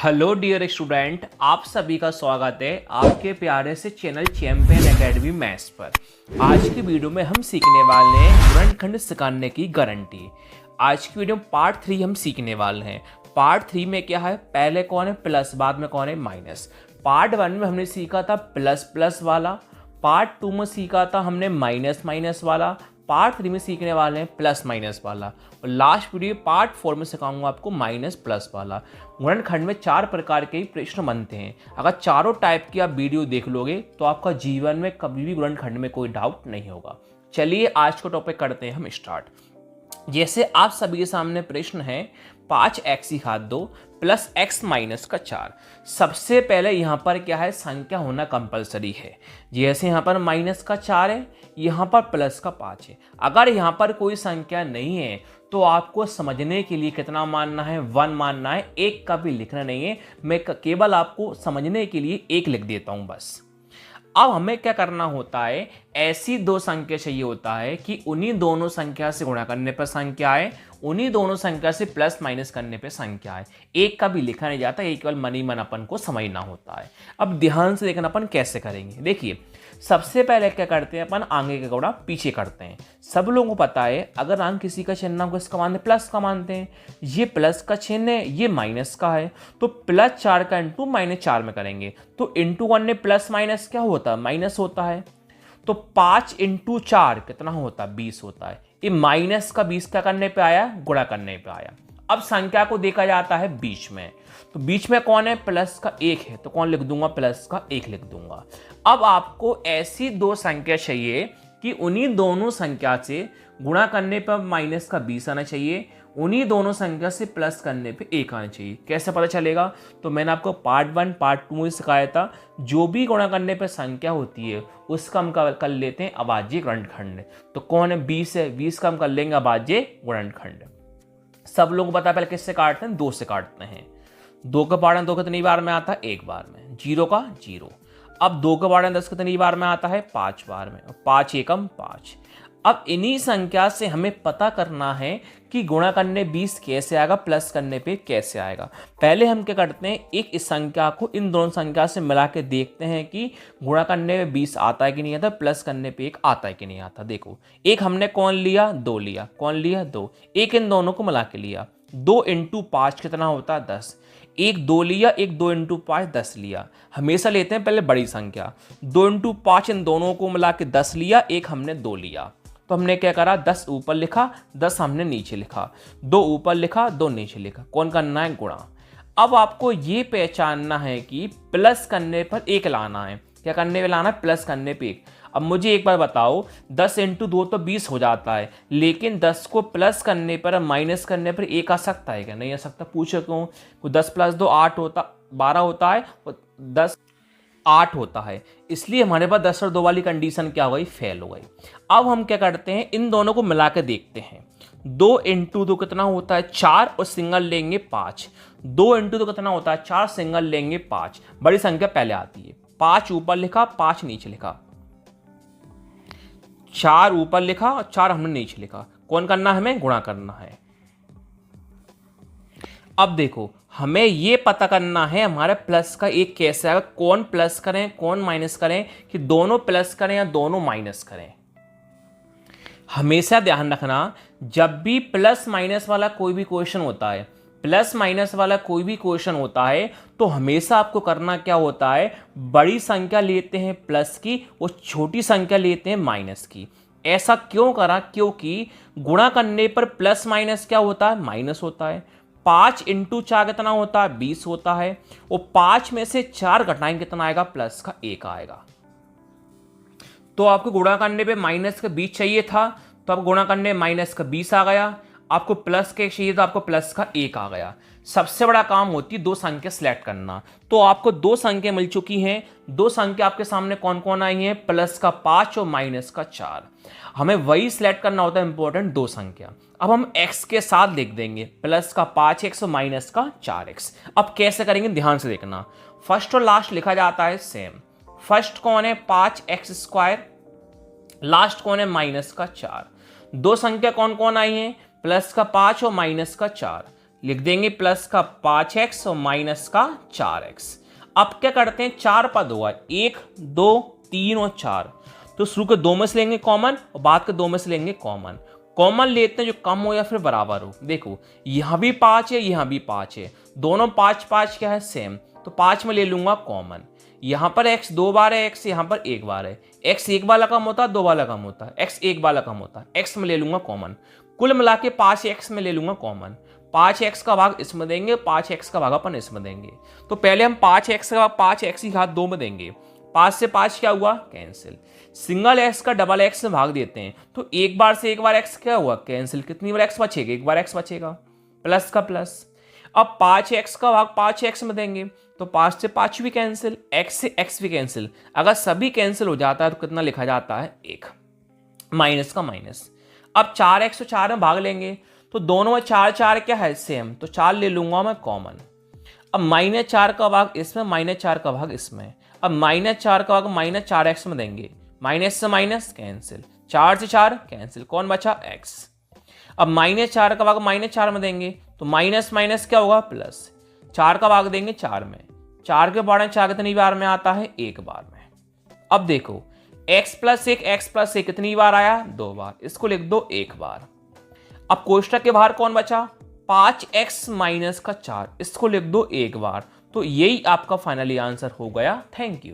Hello dear student, आप सभी का स्वागत है आपके प्यारे से चैनल चैंपियन एकेडमी मैथ्स पर। आज की वीडियो में हम सीखने वाले हैं गुणनखंड सिखाने की गारंटी। आज की वीडियो में पार्ट 3 हम सीखने वाले हैं। पार्ट 3 में क्या है, पहले कौन है प्लस, बाद में कौन है माइनस। पार्ट 1 में हमने सीखा था प्लस प्लस वाला, पार्ट 2 में सीखा था हमने माइनस माइनस वाला, पार्ट 3 में सीखने वाले हैं प्लस माइनस वाला, और लास्ट वीडियो पार्ट 4 में सिखाऊंगा आपको माइनस प्लस वाला। गुणनखंड में 4 प्रकार के प्रश्न बनते हैं। अगर चारों टाइप की आप वीडियो देख लोगे तो आपका जीवन में कभी भी गुणनखंड में कोई डाउट नहीं होगा। चलिए आज का टॉपिक करते हैं हम स्टार्ट। जैसे आप सभी के सामने प्रश्न है 5x घात 2 प्लस x माइनस का 4। सबसे पहले यहाँ पर क्या है, संख्या होना कंपलसरी है। जैसे यहाँ पर माइनस का 4 है, यहाँ पर प्लस का 5 है। अगर यहाँ पर कोई संख्या नहीं है तो आपको समझने के लिए कितना मानना है, 1 मानना है। एक का भी लिखना नहीं है, मैं केवल आपको समझने के लिए 1 लिख देता हूँ बस। अब हमें क्या करना होता है, ऐसी दो संख्या चाहिए होता है कि उन्हीं दोनों संख्या से गुणा करने पर संख्या आए, उन्हीं दोनों संख्या से प्लस माइनस करने पे संख्या आए। एक का भी लिखा नहीं जाता, एक केवल मनी मन अपन को समझना होता है। अब ध्यान से देखना अपन कैसे करेंगे। देखिए सबसे पहले क्या करते हैं, अपन आगे का गुणा पीछे करते हैं। सब लोगों को पता है अगर अंक किसी का चिन्ह को इसका मानते प्लस का मानते हैं, ये प्लस का चिन्ह है, ये माइनस का है, तो प्लस 4 का इंटू माइनस 4 में करेंगे तो इंटू 1 में प्लस माइनस क्या होता है, माइनस होता है। तो 5 इंटू 4 कितना होता है, 20 होता है। ये माइनस का 20 क्या करने पे आया, गुणा करने पे आया। अब संख्या को देखा जाता है बीच में, तो बीच में कौन है, प्लस का 1 है, तो कौन लिख दूंगा, प्लस का 1 लिख दूंगा। अब आपको ऐसी दो संख्या चाहिए कि उन्हीं दोनों संख्या से गुणा करने पर माइनस का 20 आना चाहिए, उन्हीं दोनों संख्या से प्लस करने पे 1 आना चाहिए। कैसे पता चलेगा, तो मैंने आपको पार्ट 1 पार्ट 2 में सिखाया था, जो भी गुणा करने पर संख्या होती है उसका हम कर लेते हैं अभाज्य गुणनखंड। तो कौन है, 20 है, 20 का हम कर लेंगे अभाज्य गुणनखंड। सब लोगों को पता है पहले किससे काटते हैं, 2 से काटते हैं। 2 का पारण 2 कितनी बार में आता है, 1 बार में। 0 का 0। अब 2 का पारण 10 कितनी बार में आता है, 5 बार में। 5 एकम 5। अब इन्हीं संख्या से हमें पता करना है कि गुणा करने 20 कैसे आएगा, प्लस करने पे कैसे आएगा। पहले हम क्या करते हैं, एक इस संख्या को इन दोनों संख्या से मिला के देखते हैं कि गुणा करने में 20 आता है कि नहीं आता, प्लस करने पे 1 आता है कि नहीं आता। देखो एक हमने कौन लिया, 2 लिया, कौन लिया 2, एक इन दोनों को मिला के लिया। 2 इंटू 5 कितना होता है, 10। एक 2 लिया, एक 2 इंटू 5 10 लिया। हमेशा लेते हैं पहले बड़ी संख्या। 2 इंटू 5 इन दोनों को मिला के 10 लिया, एक हमने 2 लिया। तो हमने क्या करा, 10 ऊपर लिखा, 10 हमने नीचे लिखा, 2 ऊपर लिखा, 2 नीचे लिखा। कौन करना है, गुणा। अब आपको ये पहचानना है कि प्लस करने पर 1 लाना है। क्या करने पे लाना है, प्लस करने पे 1। अब मुझे एक बार बताओ, 10 इंटू 2 तो 20 हो जाता है, लेकिन 10 को प्लस करने पर माइनस करने पर 1 आ सकता है क्या, नहीं आ सकता। पूछो क्यों, 10 प्लस 2 8 होता, 12 होता है, और 10 8 होता है, इसलिए हमारे पास 10 और 2 वाली कंडीशन क्या हो गई, फेल हो गई। अब हम क्या करते हैं, इन दोनों को मिला के देखते हैं। 2 इंटू 2 कितना होता है, 4, और सिंगल लेंगे 5। 2 इंटू 2 कितना होता है, 4, सिंगल लेंगे 5। बड़ी संख्या पहले आती है। 5 ऊपर लिखा, 5 नीचे लिखा, 4 ऊपर लिखा और 4 हमने नीचे लिखा। कौन करना है, हमें गुणा करना है। अब देखो हमें ये पता करना है हमारे प्लस का 1 कैसे आएगा, कौन प्लस करें कौन माइनस करें, कि दोनों प्लस करें या दोनों माइनस करें। हमेशा ध्यान रखना, जब भी प्लस माइनस वाला कोई भी क्वेश्चन होता है, प्लस माइनस वाला कोई भी क्वेश्चन होता है, तो हमेशा आपको करना क्या होता है, बड़ी संख्या लेते हैं प्लस की और छोटी संख्या लेते हैं माइनस की। ऐसा क्यों करा, क्योंकि गुणा करने पर प्लस माइनस क्या होता है, माइनस होता है। 5 इंटू 4 कितना होता है, 20 होता है, और 5 में से 4 घटाएं कितना आएगा, प्लस का 1 आएगा। तो आपको गुणा करने पे माइनस का 20 चाहिए था, तो आप गुणा करने माइनस का 20 आ गया। आपको प्लस के चाहिए तो आपको प्लस का 1 आ गया। सबसे बड़ा काम होती है 2 संख्या सिलेक्ट करना। तो आपको 2 संख्या मिल चुकी हैं। 2 संख्या आपके सामने कौन कौन आई हैं, प्लस का 5 और माइनस का 4। हमें वही सिलेक्ट करना होता है इंपॉर्टेंट 2 संख्या। अब हम x के साथ लिख देंगे, प्लस का 5x और माइनस का 4x। अब कैसे करेंगे, ध्यान से देखना। फर्स्ट और लास्ट लिखा जाता है सेम। फर्स्ट कौन है, 5x², लास्ट कौन है, माइनस का 4। 2 संख्या कौन कौन आई हैं, प्लस का 5 और माइनस का 4। लिख देंगे प्लस का 5x और माइनस का 4x। अब क्या करते हैं, 4 पद हुआ, 1 2 3 और 4, तो शुरू के 2 में से लेंगे कॉमन और बाद के 2 में से लेंगे कॉमन। कॉमन लेते हैं जो कम हो या फिर बराबर हो। देखो यहां भी 5 है, यहां भी 5 है, दोनों 5 5 क्या है सेम, तो 5 में ले लूंगा कॉमन। यहां पर x 2 बार है, x यहां पर 1 बार है, x 1 बार कम होता है, 2 बार कम होता है, x 1 बार कम होता है, x में ले लूंगा कॉमन। कुल मिला के 5x में ले लूंगा कॉमन। 5x का भाग इसमें देंगे, 5x का भाग अपन इसमें देंगे। तो पहले हम 5x का भाग 5x की घात 2 में देंगे, 5 से 5 क्या हुआ कैंसिल। सिंगल x का डबल x में भाग देते हैं, तो एक बार से एक बार x क्या हुआ कैंसिल, कितनी बार x बचेगा, एक बार x बचेगा, प्लस का प्लस। अब 5x का भाग 5x में देंगे, तो 5 से 5 भी कैंसिल, x से x भी कैंसिल। अगर सभी कैंसिल हो जाता है तो कितना लिखा जाता है 1, माइनस का माइनस। अब 4x और 4 में भाग लेंगे, तो दोनों में 4 4 क्या है सेम, तो 4 ले लूंगा मैं कॉमन। अब -4 का भाग इसमें, -4 का भाग इसमें। अब -4 का भाग -4x में देंगे, माइनस से माइनस कैंसिल, 4 से 4 कैंसिल, कौन बचा x। अब -4 का भाग -4 में देंगे, तो माइनस माइनस क्या होगा प्लस, 4 का भाग देंगे 4 में, 4 के बार में 4 कितनी बार में आता है, 1 बार में। अब देखो x प्लस 1 कितनी बार आया, 2 बार, इसको लिख दो 1 बार। अब कोष्टक के बाहर कौन बचा, 5x माइनस का 4, इसको लिख दो 1 बार। तो यही आपका फाइनली आंसर हो गया। Thank you.